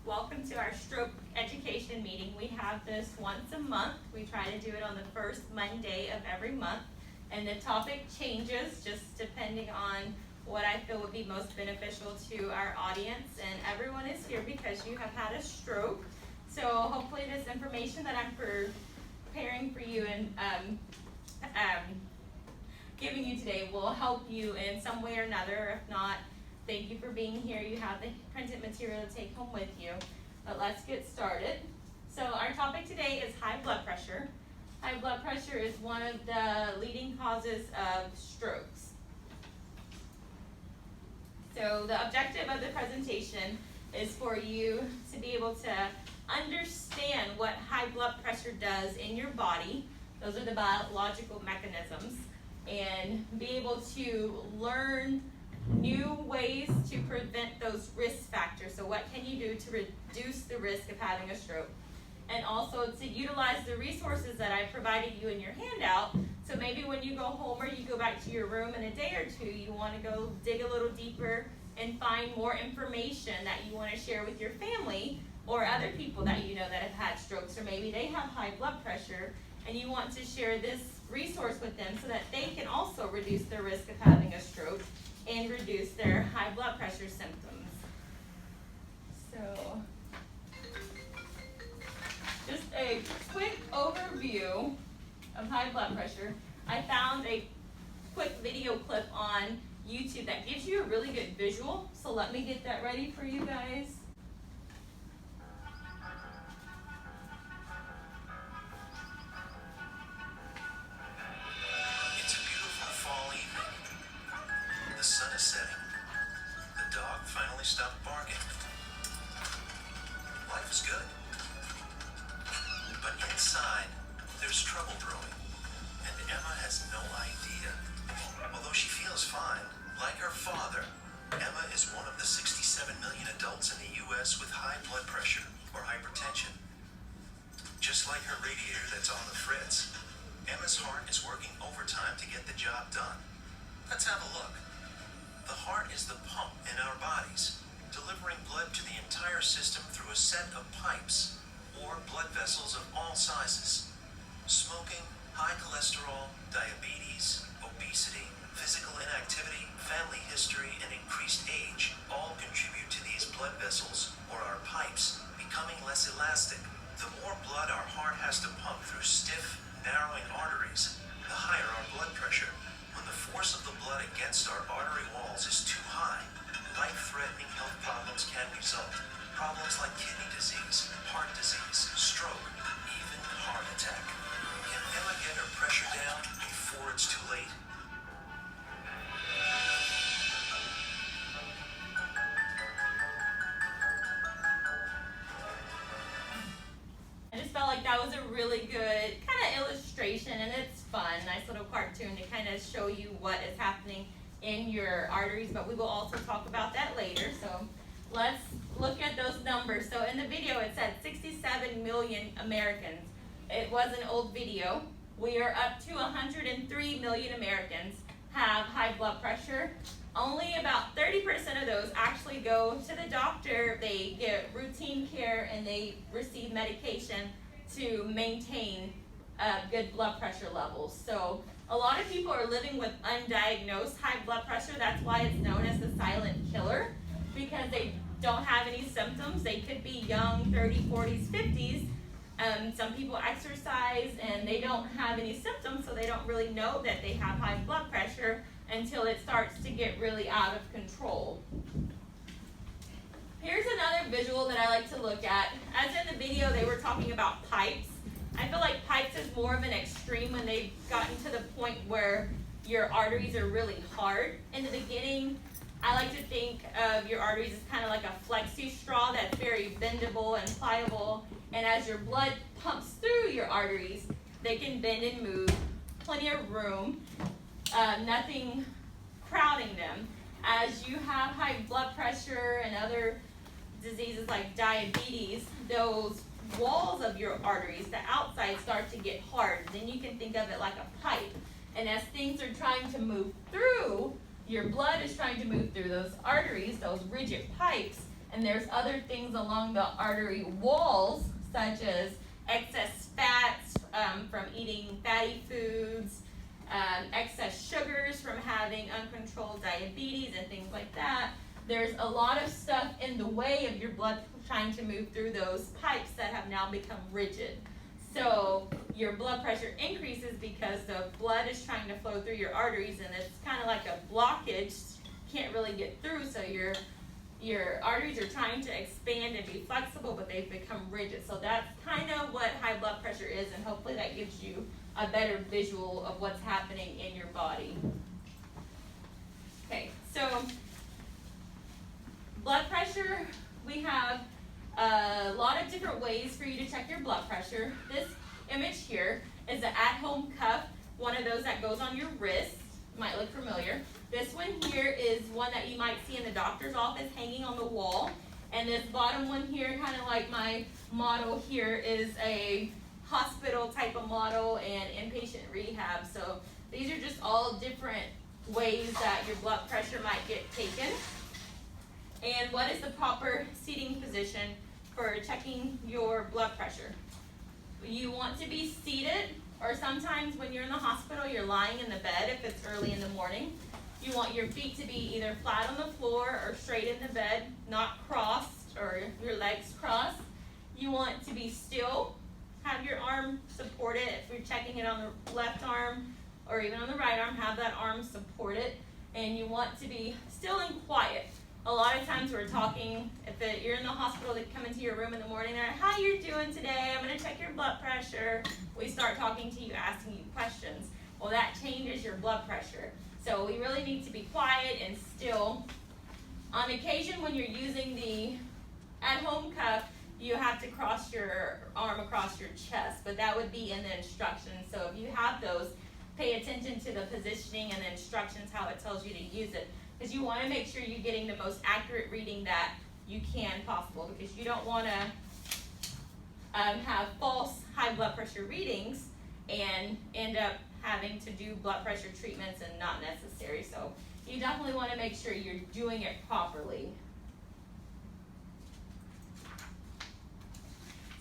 Welcome to our stroke education meeting. We have this once a month. We try to do it on the first Monday of every month. And the topic changes just depending on what I feel would be most beneficial to our audience. And everyone is here because you have had a stroke. So hopefully this information that I'm preparing for you and giving you today will help you in some way or another. If not, thank you for being here. You have the printed material to take home with you. But let's get started. So our topic today is high blood pressure. High blood pressure is one of the leading causes of strokes. So the objective of the presentation is for you to be able to understand what high blood pressure does in your body. Those are the biological mechanisms. And be able to learn new ways to prevent those risk factors. So what can you do to reduce the risk of having a stroke? And also to utilize the resources that I provided you in your handout. So maybe when you go home or you go back to your room in a day or two, you want to go dig a little deeper and find more information that you want to share with your family or other people that you know that have had strokes, or maybe they have high blood pressure and you want to share this resource with them so that they can also reduce their risk of having a stroke and reduce their high blood pressure symptoms. So, just a quick overview of high blood pressure. I found a quick video clip on YouTube that gives you a really good visual. So let me get that ready for you guys. It's a beautiful fall evening. The sun is setting. The dog finally stopped barking. Life is good. But inside, there's trouble brewing, and Emma has no idea. Although she feels fine, like her father, Emma is one of the 67 million adults in the U.S. with high blood pressure or hypertension. Just like her radiator that's on the fritz, Emma's heart is working overtime to get the job done. Let's have a look. The heart is the pump in our bodies, delivering blood to the entire system through a set of pipes, or blood vessels of all sizes. Smoking, high cholesterol, diabetes, obesity, physical inactivity, family history, and increased age all contribute to these blood vessels, or our pipes, becoming less elastic. The more blood our heart has to pump through stiff, narrowing arteries, the higher our blood pressure. When the force of the blood against our artery walls is too high, life-threatening health problems can result. Problems like kidney disease, heart disease, stroke, even heart attack. Can Emma get her pressure down before it's too late? I just felt like that was a really good kind of illustration, and it's fun, nice little cartoon to kind of show you what is happening in your arteries, but we will also talk about that later. So let's look at those numbers. So in the video it said 67 million Americans. It was an old video. We are up to 103 million Americans have high blood pressure. Only about 30% of those actually go to the doctor. They get routine care and they receive medication to maintain good blood pressure levels. So a lot of people are living with undiagnosed high blood pressure. That's why it's known as the silent killer, because they don't have any symptoms. They could be young, 30s, 40s, 50s. Some people exercise and they don't have any symptoms, so they don't really know that they have high blood pressure until it starts to get really out of control. Here's another visual that I like to look at. As in the video, they were talking about pipes. I feel like pipes is more of an extreme when they've gotten to the point where your arteries are really hard. In the beginning, I like to think of your arteries as kind of like a flexi straw that's very bendable and pliable. And as your blood pumps through your arteries, they can bend and move, plenty of room, nothing crowding them. As you have high blood pressure and other diseases like diabetes, those walls of your arteries, the outside, start to get hard. Then you can think of it like a pipe. And as things are trying to move through, your blood is trying to move through those arteries, those rigid pipes, And there's other things along the artery walls, such as excess fats from eating fatty foods, excess sugars from having uncontrolled diabetes and things like that. There's a lot of stuff in the way of your blood trying to move through those pipes that have now become rigid. So your blood pressure increases because the blood is trying to flow through your arteries, and it's kind of like a blockage, can't really get through, so your arteries are trying to expand and be flexible, but they've become rigid. So that's kind of what high blood pressure is, and hopefully that gives you a better visual of what's happening in your body. Okay, so blood pressure, we have a lot of different ways for you to check your blood pressure. This image here is an at-home cuff, one of those that goes on your wrist. Might look familiar. This one here is one that you might see in the doctor's office hanging on the wall. And this bottom one here, kind of like my model here, is a hospital type of model and inpatient rehab. So these are just all different ways that your blood pressure might get taken. And what is the proper seating position for checking your blood pressure? You want to be seated, or sometimes when you're in the hospital, you're lying in the bed if it's early in the morning. You want your feet to be either flat on the floor or straight in the bed, not crossed or your legs crossed. You want to be still, have your arm supported. If you're checking it on the left arm or even on the right arm, have that arm supported. And you want to be still and quiet. A lot of times we're talking, if you're in the hospital, they come into your room in the morning, they're like, how you doing today? I'm going to check your blood pressure. We start talking to you, asking you questions. Well, that changes your blood pressure. So we really need to be quiet and still. On occasion, when you're using the at-home cuff, you have to cross your arm across your chest, but that would be in the instructions. So if you have those, pay attention to the positioning and the instructions, how it tells you to use it. Because you want to make sure you're getting the most accurate reading that you can possible, because you don't want to have false high blood pressure readings and end up having to do blood pressure treatments and not necessary. So you definitely want to make sure you're doing it properly.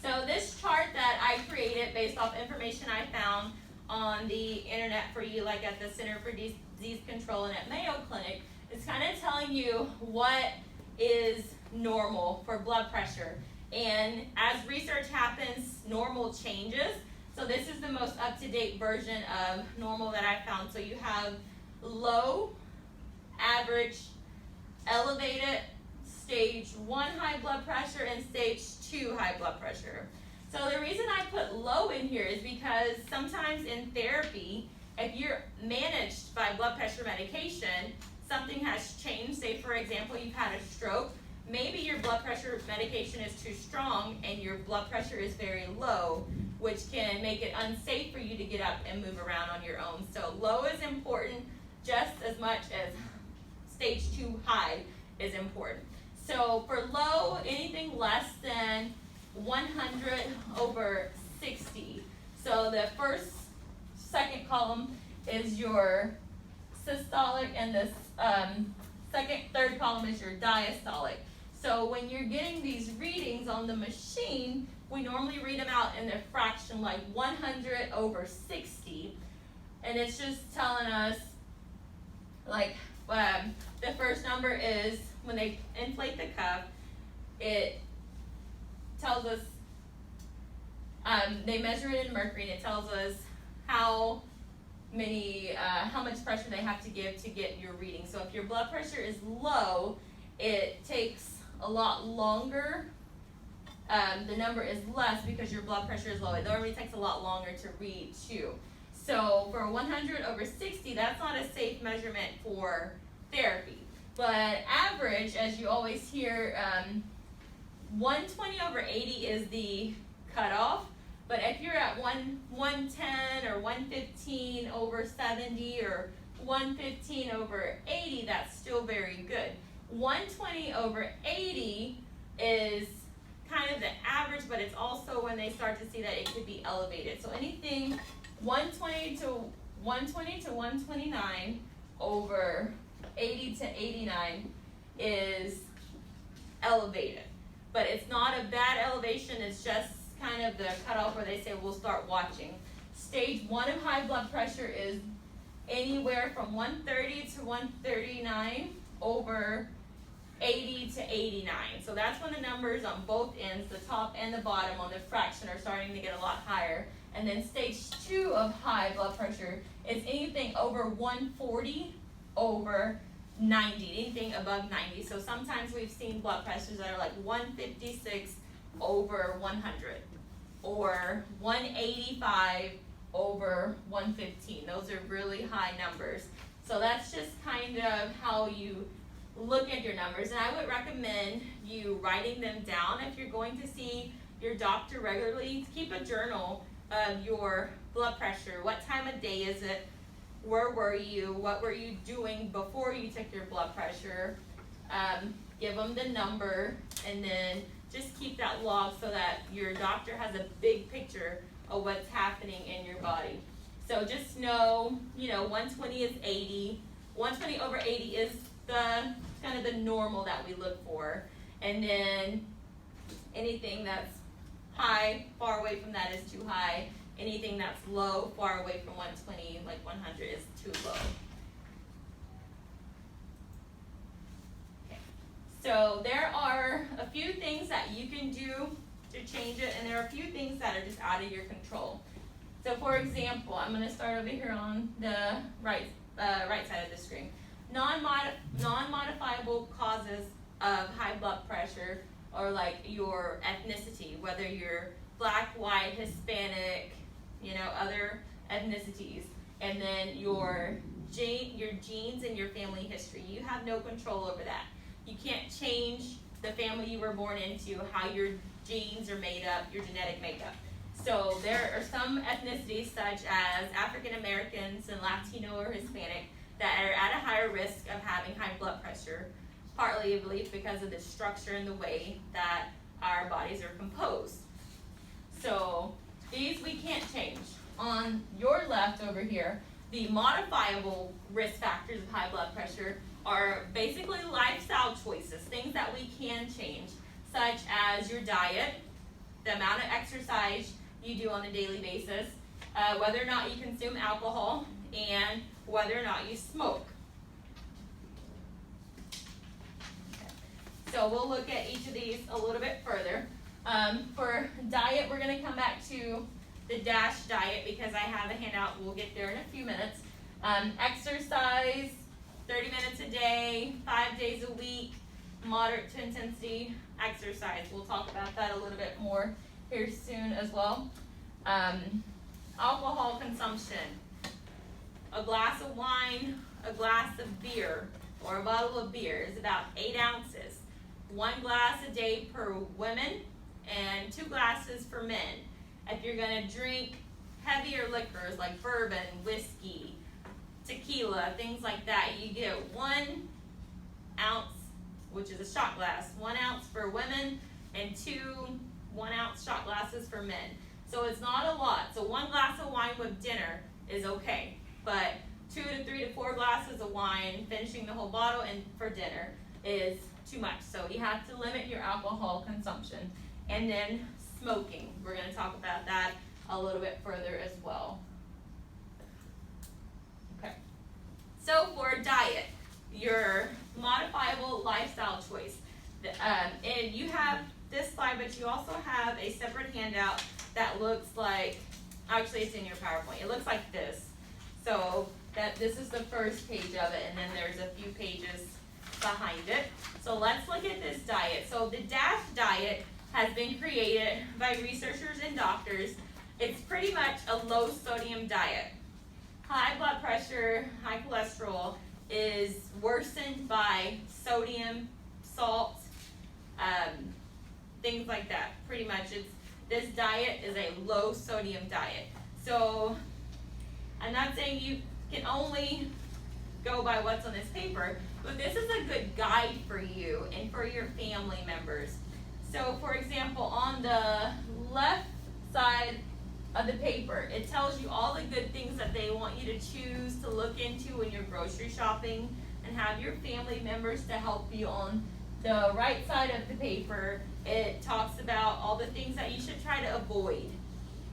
So this chart that I created based off information I found on the internet for you, like at the Center for Disease Control and at Mayo Clinic, is kind of telling you what is normal for blood pressure. And as research happens, normal changes. So this is the most up-to-date version of normal that I found. So you have low, average, elevated, stage 1 high blood pressure, and stage 2 high blood pressure. So the reason I put low in here is because sometimes in therapy, if you're managed by blood pressure medication, something has changed. Say, for example, you've had a stroke. Maybe your blood pressure medication is too strong and your blood pressure is very low, which can make it unsafe for you to get up and move around on your own. So low is important just as much as stage 2 high is important. So for low, anything less than 100/60. So the second column is your systolic, and the third column is your diastolic. So when you're getting these readings on the machine, we normally read them out in a fraction like 100/60, and it's just telling us, like, the first number is when they inflate the cuff, it tells us, they measure it in mercury, and it tells us how much pressure they have to give to get your reading. So if your blood pressure is low, it takes a lot longer. The number is less because your blood pressure is low. It normally takes a lot longer to read too. So for 100/60, that's not a safe measurement for therapy. But average, as you always hear, 120/80 is the cutoff. But if you're at 110 or 115/70 or 115/80, that's still very good. 120/80 is kind of the average, but it's also when they start to see that it could be elevated. So anything 120 to 129/80 to 89 is elevated. But it's not a bad elevation, it's just kind of the cutoff where they say we'll start watching. Stage 1 of high blood pressure is anywhere from 130 to 139 over 80 to 89. So that's when the numbers on both ends, the top and the bottom on the fraction, are starting to get a lot higher. And then stage 2 of high blood pressure is anything over 140 over 90, anything above 90. So sometimes we've seen blood pressures that are like 156 over 100 or 185 over 115. Those are really high numbers. So that's just kind of how you look at your numbers. And I would recommend you writing them down if you're going to see your doctor regularly. Keep a journal of your blood pressure. What time of day is it? Where were you? What were you doing before you took your blood pressure? Give them the number, and then just keep that log so that your doctor has a big picture of what's happening in your body. So just know, 120 is 80. 120 over 80 is the kind of the normal that we look for. And then anything that's high, far away from that is too high. Anything that's low, far away from 120, like 100, is too low. Okay. So there are a few things that you can do to change it, and there are a few things that are just out of your control. So for example, I'm going to start over here on the right side of the screen. Non-modifiable causes of high blood pressure are like your ethnicity, whether you're black, white, Hispanic, other ethnicities, and then your genes and your family history. You have no control over that. You can't change the family you were born into, how your genes are made up, your genetic makeup. So there are some ethnicities, such as African Americans and Latino or Hispanic, that are at a higher risk of having high blood pressure, partly, I believe, because of the structure and the way that our bodies are composed. So these we can't change. On your left over here, the modifiable risk factors of high blood pressure are basically lifestyle choices, things that we can change, such as your diet, the amount of exercise you do on a daily basis, whether or not you consume alcohol, and whether or not you smoke. Okay. So we'll look at each of these a little bit further. For diet, we're going to come back to the DASH diet because I have a handout. We'll get there in a few minutes. Exercise, 30 minutes a day, 5 days a week, moderate to intensity exercise. We'll talk about that a little bit more here soon as well. Alcohol consumption. A glass of wine, a glass of beer, or a bottle of beer is about 8 ounces. 1 glass a day per women and 2 glasses for men. If you're going to drink heavier liquors like bourbon, whiskey, tequila, things like that, you get 1 ounce, which is a shot glass, 1 ounce for women and 2 1-ounce shot glasses for men. So it's not a lot. So 1 glass of wine with dinner is okay, but 2 to 3 to 4 glasses of wine, finishing the whole bottle and for dinner, is too much. So you have to limit your alcohol consumption. And then smoking. We're going to talk about that a little bit further as well. Okay. So for diet, your modifiable lifestyle choice. And you have this slide, but you also have a separate handout that looks like, actually it's in your PowerPoint. It looks like this. So this is the first page of it, and then there's a few pages behind it. So let's look at this diet. So the DASH diet has been created by researchers and doctors. It's pretty much a low sodium diet. High blood pressure, high cholesterol is worsened by sodium, salt, things like that. Pretty much this diet is a low sodium diet. So I'm not saying you can only go by what's on this paper, but this is a good guide for you and for your family members. So for example, on the left side of the paper, it tells you all the good things that they want you to choose to look into when you're grocery shopping, and have your family members to help you on the right side of the paper, it talks about all the things that you should try to avoid.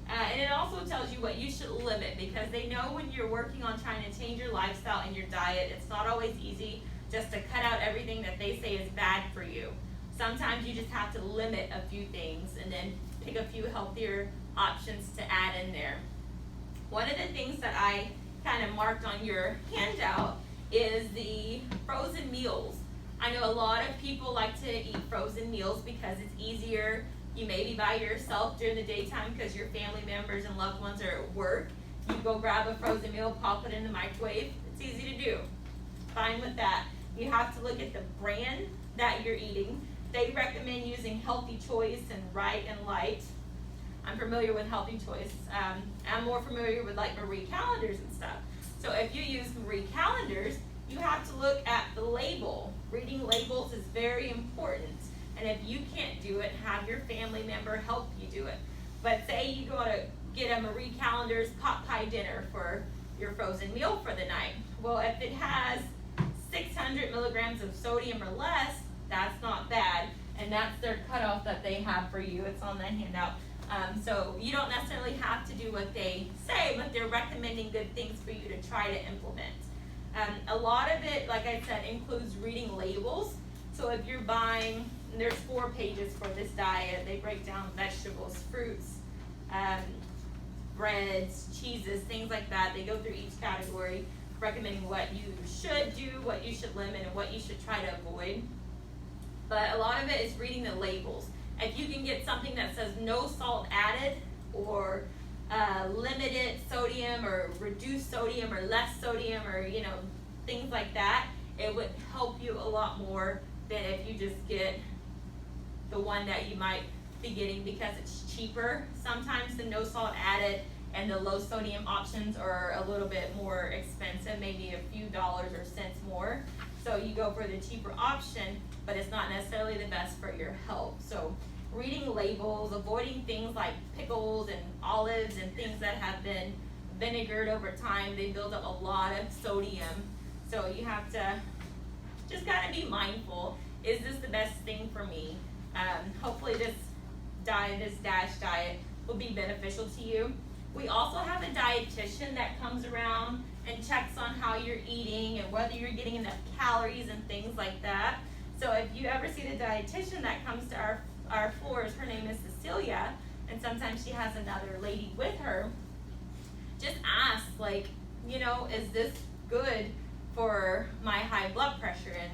And it also tells you what you should limit, because they know when you're working on trying to change your lifestyle and your diet, it's not always easy just to cut out everything that they say is bad for you. Sometimes you just have to limit a few things and then pick a few healthier options to add in there. One of the things that I kind of marked on your handout is the frozen meals. I know a lot of people like to eat frozen meals because it's easier. You may be by yourself during the daytime because your family members and loved ones are at work. You go grab a frozen meal, pop it in the microwave. It's easy to do. Fine with that. You have to look at the brand that you're eating. They recommend using Healthy Choice and Right and Light. I'm familiar with Healthy Choice. I'm more familiar with like Marie Callender's and stuff. So if you use Marie Callender's, you have to look at the label. Reading labels is very important. And if you can't do it, have your family member help you do it. But say you go to get a Marie Callender's pot pie dinner for your frozen meal for the night. Well, if it has 600 milligrams of sodium or less, that's not bad. And that's their cutoff that they have for you. It's on that handout. So you don't necessarily have to do what they say, but they're recommending good things for you to try to implement. A lot of it, like I said, includes reading labels. So if you're buying, there's 4 pages for this diet. They break down vegetables, fruits, breads, cheeses, things like that. They go through each category, recommending what you should do, what you should limit, and what you should try to avoid. But a lot of it is reading the labels. If you can get something that says no salt added, or limited sodium, or reduced sodium, or less sodium, or things like that, it would help you a lot more than if you just get the one that you might be getting because it's cheaper. Sometimes the no salt added and the low sodium options are a little bit more expensive, maybe a few dollars or cents more. So you go for the cheaper option, but it's not necessarily the best for your health. So reading labels, avoiding things like pickles and olives and things that have been vinegared over time, they build up a lot of sodium. So you have to just gotta be mindful. Is this the best thing for me? Hopefully this diet, this DASH diet, will be beneficial to you. We also have a dietitian that comes around and checks on how you're eating and whether you're getting enough calories and things like that. So if you ever see the dietitian that comes to our floors, her name is Cecilia, and sometimes she has another lady with her, just ask, is this good for my high blood pressure? And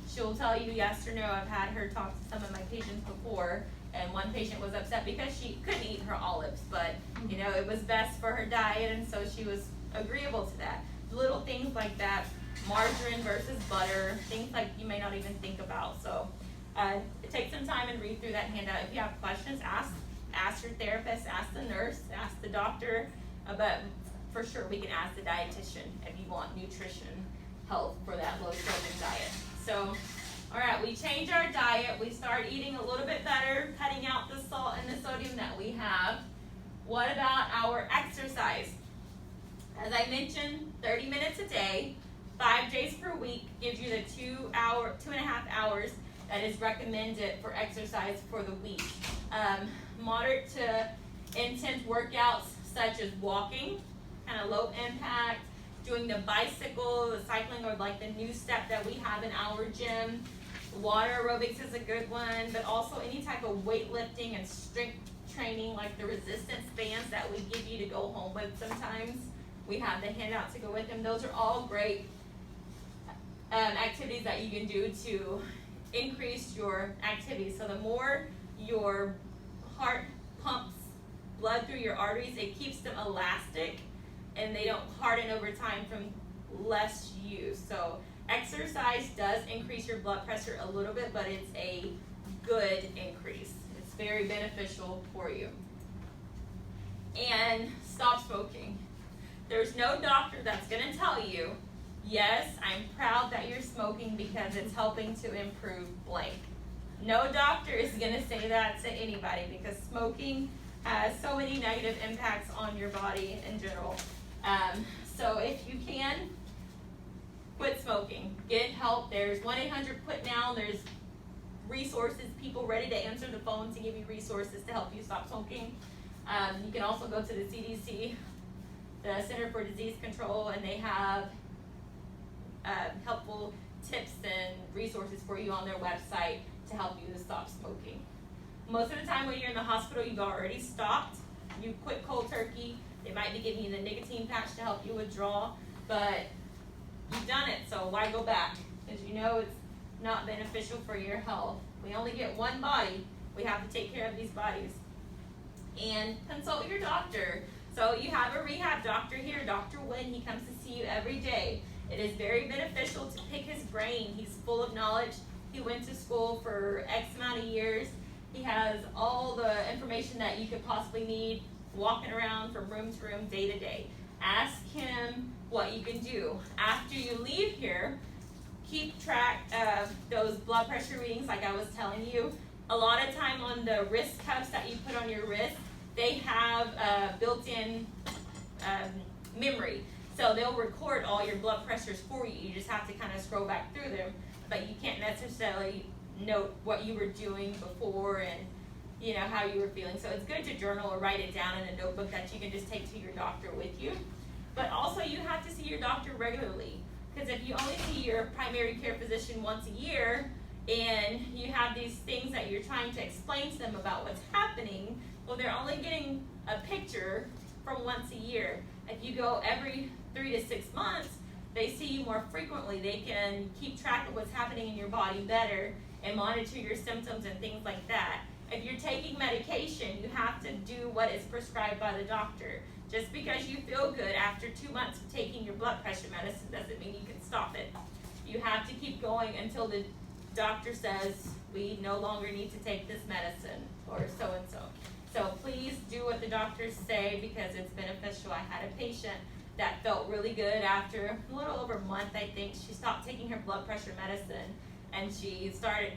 she'll tell you yes or no. I've had her talk to some of my patients before, and one patient was upset because she couldn't eat her olives, but it was best for her diet, and so she was agreeable to that. Little things like that, margarine versus butter, things like you may not even think about. So take some time and read through that handout. If you have questions, ask your therapist, ask the nurse, ask the doctor, but for sure we can ask the dietitian if you want nutrition help for that low sodium diet. So, all right, we change our diet. We start eating a little bit better, cutting out the salt and the sodium that we have. What about our exercise? As I mentioned, 30 minutes a day, 5 days per week gives you the 2.5 hours that is recommended for exercise for the week. Moderate to intense workouts such as walking, kind of low impact, doing the bicycle, the cycling, or like the new step that we have in our gym. Water aerobics is a good one, but also any type of weightlifting and strength training, like the resistance bands that we give you to go home with sometimes. We have the handout to go with them. Those are all great activities that you can do to increase your activity. So the more your heart pumps blood through your arteries, it keeps them elastic and they don't harden over time from less use. So exercise does increase your blood pressure a little bit, but it's a good increase. It's very beneficial for you. And stop smoking. There's no doctor that's going to tell you, yes, I'm proud that you're smoking because it's helping to improve blank. No doctor is going to say that to anybody because smoking has so many negative impacts on your body in general. So if you can, quit smoking. Get help. There's 1-800-QUIT-NOW. There's resources, people ready to answer the phone to give you resources to help you stop smoking. You can also go to the CDC, the Center for Disease Control, and they have helpful tips and resources for you on their website to help you to stop smoking. Most of the time when you're in the hospital, you've already stopped. You quit cold turkey. They might be giving you the nicotine patch to help you withdraw, but you've done it, so why go back? Because you know it's not beneficial for your health. We only get one body. We have to take care of these bodies. And consult your doctor. So you have a rehab doctor here, Dr. Wynn. He comes to see you every day. It is very beneficial to pick his brain. He's full of knowledge. He went to school for X amount of years. He has all the information that you could possibly need, walking around from room to room, day to day. Ask him what you can do. After you leave here, keep track of those blood pressure readings like I was telling you. A lot of time on the wrist cuffs that you put on your wrist, they have built-in memory. So they'll record all your blood pressures for you. You just have to kind of scroll back through them, but you can't necessarily note what you were doing before and you know how you were feeling. So it's good to journal or write it down in a notebook that you can just take to your doctor with you. But also you have to see your doctor regularly, because if you only see your primary care physician once a year and you have these things that you're trying to explain to them about what's happening, well, they're only getting a picture from once a year. If you go every 3 to 6 months, they see you more frequently. They can keep track of what's happening in your body better and monitor your symptoms and things like that. If you're taking medication, you have to do what is prescribed by the doctor. Just because you feel good after 2 months of taking your blood pressure medicine doesn't mean you can stop it. You have to keep going until the doctor says we no longer need to take this medicine or so and so. So please do what the doctors say because it's beneficial. I had a patient that felt really good after a little over a month, I think. She stopped taking her blood pressure medicine and she started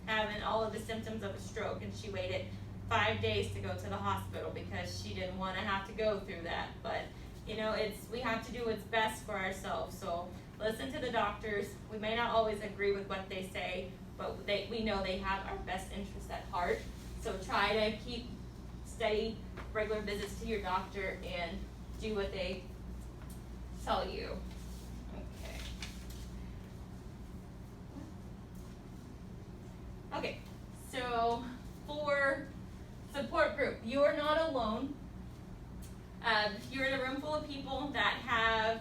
having all of the symptoms of a stroke, and she waited 5 days to go to the hospital because she didn't want to have to go through that. But you know, we have to do what's best for ourselves. So listen to the doctors. We may not always agree with what they say, but we know they have our best interests at heart. So try to keep steady, regular visits to your doctor and do what they tell you. Okay, so for support group, you are not alone. You're in a room full of people that have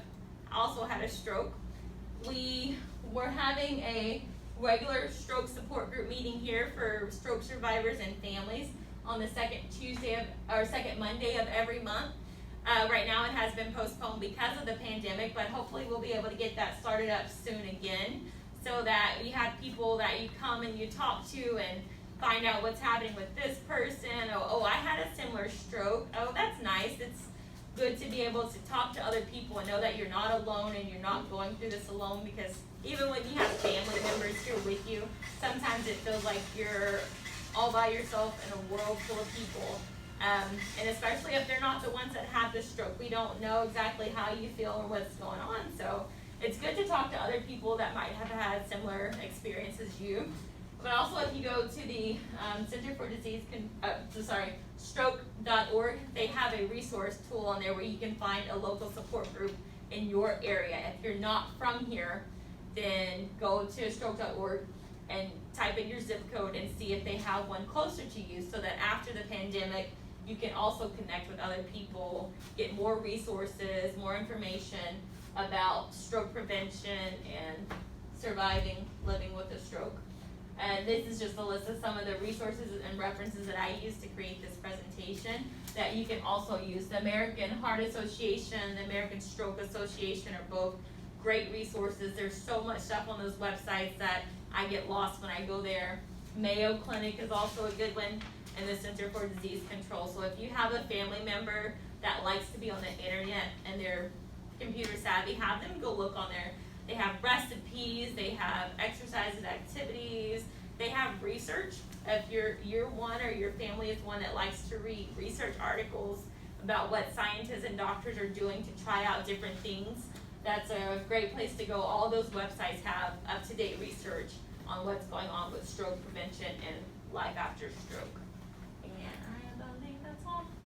also had a stroke. We were having a regular stroke support group meeting here for stroke survivors and families on the second Monday of every month. Right now it has been postponed because of the pandemic, but hopefully we'll be able to get that started up soon again, so that you have people that you come and you talk to and find out what's happening with this person. Oh, I had a similar stroke. Oh, that's nice. It's good to be able to talk to other people and know that you're not alone and you're not going through this alone, because even when you have family members here with you, sometimes it feels like you're all by yourself in a world full of people. And especially if they're not the ones that have the stroke. We don't know exactly how you feel or what's going on. So it's good to talk to other people that might have had similar experience as you. But also if you go to the Center for Stroke.org, they have a resource tool on there where you can find a local support group in your area. If you're not from here, then go to stroke.org and type in your zip code and see if they have one closer to you, so that after the pandemic, you can also connect with other people, get more resources, more information about stroke prevention and surviving living with a stroke. And this is just a list of some of the resources and references that I used to create this presentation that you can also use. The American Heart Association, the American Stroke Association are both great resources. There's so much stuff on those websites that I get lost when I go there. Mayo Clinic is also a good one, and the Center for Disease Control. So if you have a family member that likes to be on the internet and they're computer savvy, have them go look on there. They have recipes, they have exercises, activities, they have research. If you're one or your family is one that likes to read research articles about what scientists and doctors are doing to try out different things, that's a great place to go. All those websites have up-to-date research on what's going on with stroke prevention and life after stroke.